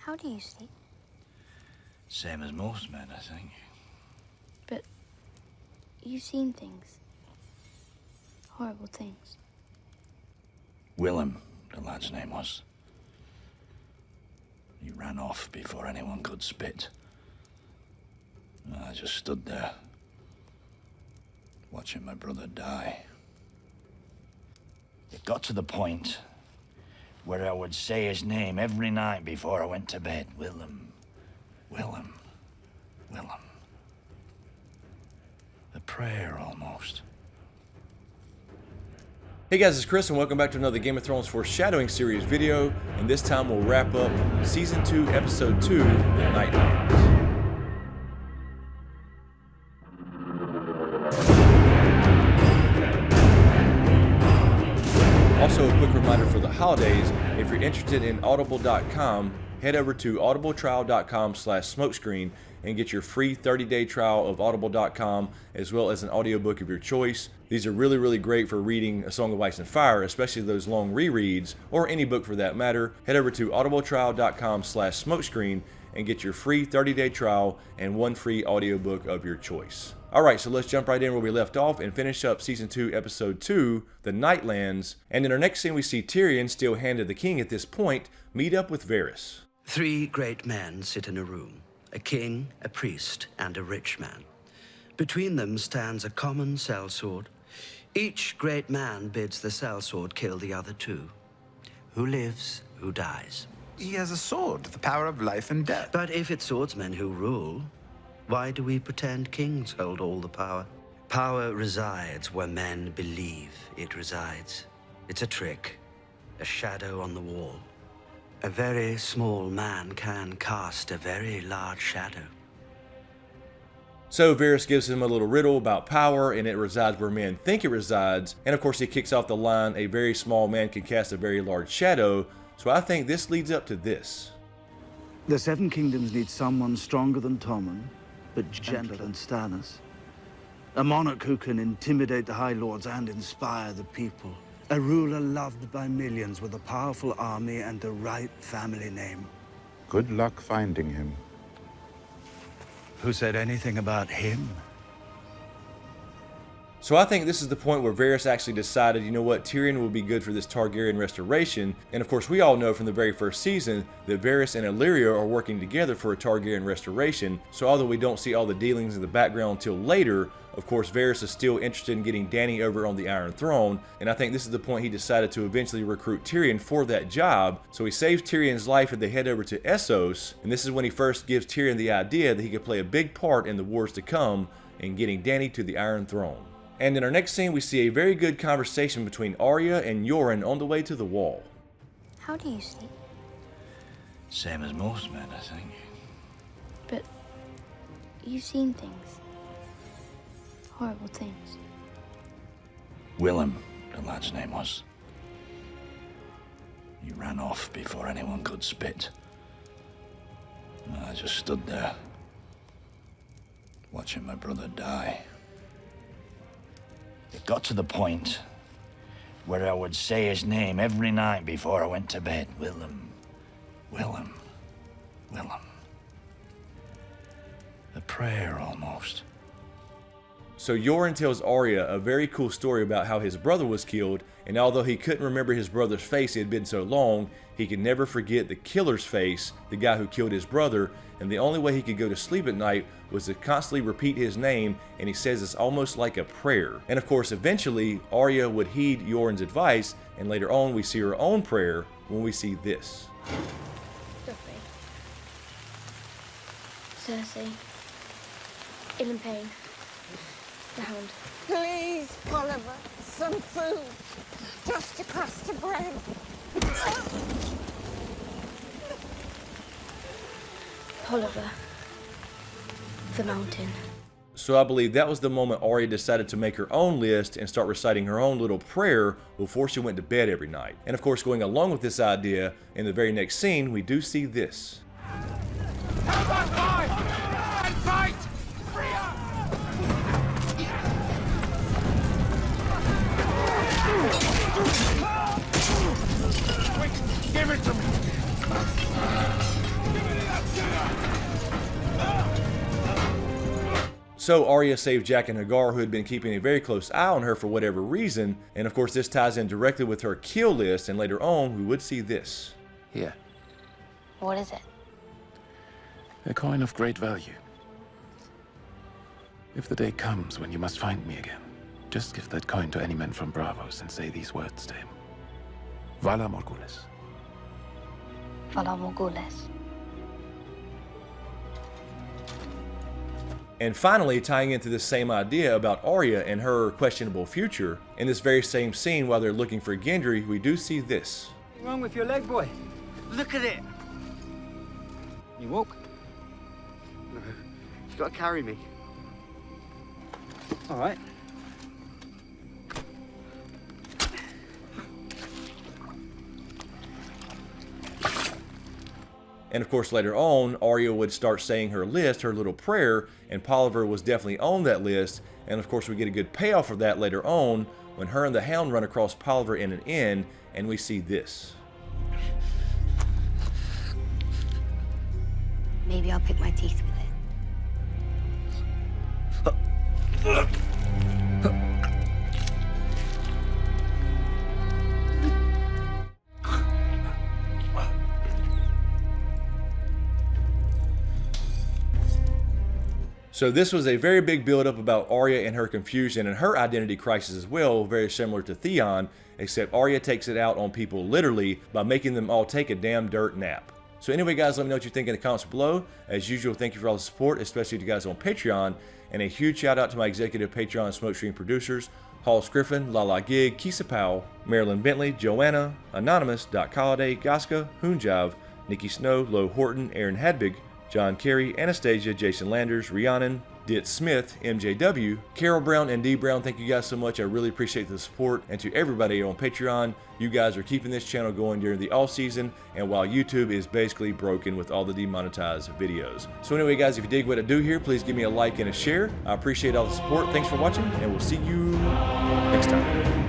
How do you sleep? Same as most men, I think. But you've seen things. Horrible things. Willem, the lad's name was. He ran off before anyone could spit. I just stood there, watching my brother die. It got to the point where I would say his name every night before I went to bed. Willem, Willem, Willem. A prayer, almost. Hey guys, it's Chris and welcome back to another Game of Thrones Foreshadowing series video, and this time we'll wrap up Season 2, Episode 2, The Nightlands. Also, a quick reminder for the holidays, if you're interested in audible.com, head over to audibletrial.com/smokescreen and get your free 30-day trial of audible.com as well as an audiobook of your choice. These are really great for reading A Song of Ice and Fire, especially those long rereads, or any book for that matter. Head over to audibletrial.com/smokescreen and get your free 30-day trial and one free audiobook of your choice. Alright, so let's jump right in where we left off and finish up Season 2, Episode 2, The Nightlands. And in our next scene we see Tyrion, still Hand of the King at this point, meet up with Varys. 3 great men sit in a room, a king, a priest, and a rich man. Between them stands a common sellsword. Each great man bids the sellsword kill the other 2. Who lives, who dies. He has a sword, the power of life and death. But if it's swordsmen who rule, why do we pretend kings hold all the power? Power resides where men believe it resides. It's a trick, a shadow on the wall. A very small man can cast a very large shadow. So Varys gives him a little riddle about power, and it resides where men think it resides. And of course he kicks off the line, a very small man can cast a very large shadow. So I think this leads up to this. The 7 kingdoms need someone stronger than Tommen, but gentler than Stannis. A monarch who can intimidate the High Lords and inspire the people. A ruler loved by millions with a powerful army and the right family name. Good luck finding him. Who said anything about him? So I think this is the point where Varys actually decided, you know what, Tyrion will be good for this Targaryen restoration. And of course we all know from the very first season that Varys and Illyria are working together for a Targaryen restoration. So although we don't see all the dealings in the background until later, of course Varys is still interested in getting Dany over on the Iron Throne. And I think this is the point he decided to eventually recruit Tyrion for that job. So he saves Tyrion's life and they head over to Essos. And this is when he first gives Tyrion the idea that he could play a big part in the wars to come in getting Dany to the Iron Throne. And in our next scene, we see a very good conversation between Aria and Yoren on the way to the wall. How do you sleep? Same as most men, I think. But you've seen things. Horrible things. Willem, the lad's name was. He ran off before anyone could spit. I just stood there, watching my brother die. It got to the point where I would say his name every night before I went to bed. Willem, Willem, Willem. A prayer, almost. So Yoren tells Aria a very cool story about how his brother was killed, and although he couldn't remember his brother's face, it had been so long, he could never forget the killer's face, the guy who killed his brother, and the only way he could go to sleep at night was to constantly repeat his name, and he says it's almost like a prayer. And of course, eventually, Aria would heed Yoren's advice, and later on we see her own prayer when we see this. Joffrey. Cersei. Ill and pain. The Hound. Please, Oliver, some food. Just a crust of bread. Oliver. The mountain. So I believe that was the moment Aria decided to make her own list and start reciting her own little prayer before she went to bed every night. And of course, going along with this idea, in the very next scene, we do see this. Fight! Quick, give it to me! So Aria saved Jack and Hagar, who had been keeping a very close eye on her for whatever reason, and of course this ties in directly with her kill list, and later on we would see this. Here, What is it? a coin of great value. If the day comes when you must find me again, just give that coin to any men from Bravos and say these words to him. Vala Morgulis. Vala Morgulis. And finally, tying into this same idea about Aria and her questionable future, in this very same scene while they're looking for Gendry, we do see this. What's wrong with your leg, boy? Look at it! You woke? No. You gotta carry me. All right. And of course later on, Aria would start saying her list, her little prayer, and Polliver was definitely on that list. And of course we get a good payoff for that later on when her and the Hound run across Polliver in an inn, and we see this. Maybe I'll pick my teeth with it. So this was a very big build-up about Aria and her confusion and her identity crisis as well, very similar to Theon, except Aria takes it out on people literally by making them all take a damn dirt nap. So anyway guys, let me know what you think in the comments below. As usual, thank you for all the support, especially to you guys on Patreon, and a huge shout out to my executive Patreon SmokeScreen producers, Griffin, Lala, Kissa, Powell, Marylin, Bentley, JoAnna, Anonymous, Holiday, Goska, HoonJive, Nicki Snow, Horton, Erin, Habig, John, Carey, Anastasia, Jason Landers, Rhiaanon, DTizSmith, MJW, Carole Brown, and D Brown. Thank you guys so much. I really appreciate the support. And to everybody on Patreon, you guys are keeping this channel going during the off season and while YouTube is basically broken with all the demonetized videos. So anyway guys, if you dig what I do here, please give me a like and a share. I appreciate all the support. Thanks for watching, and we'll see you next time.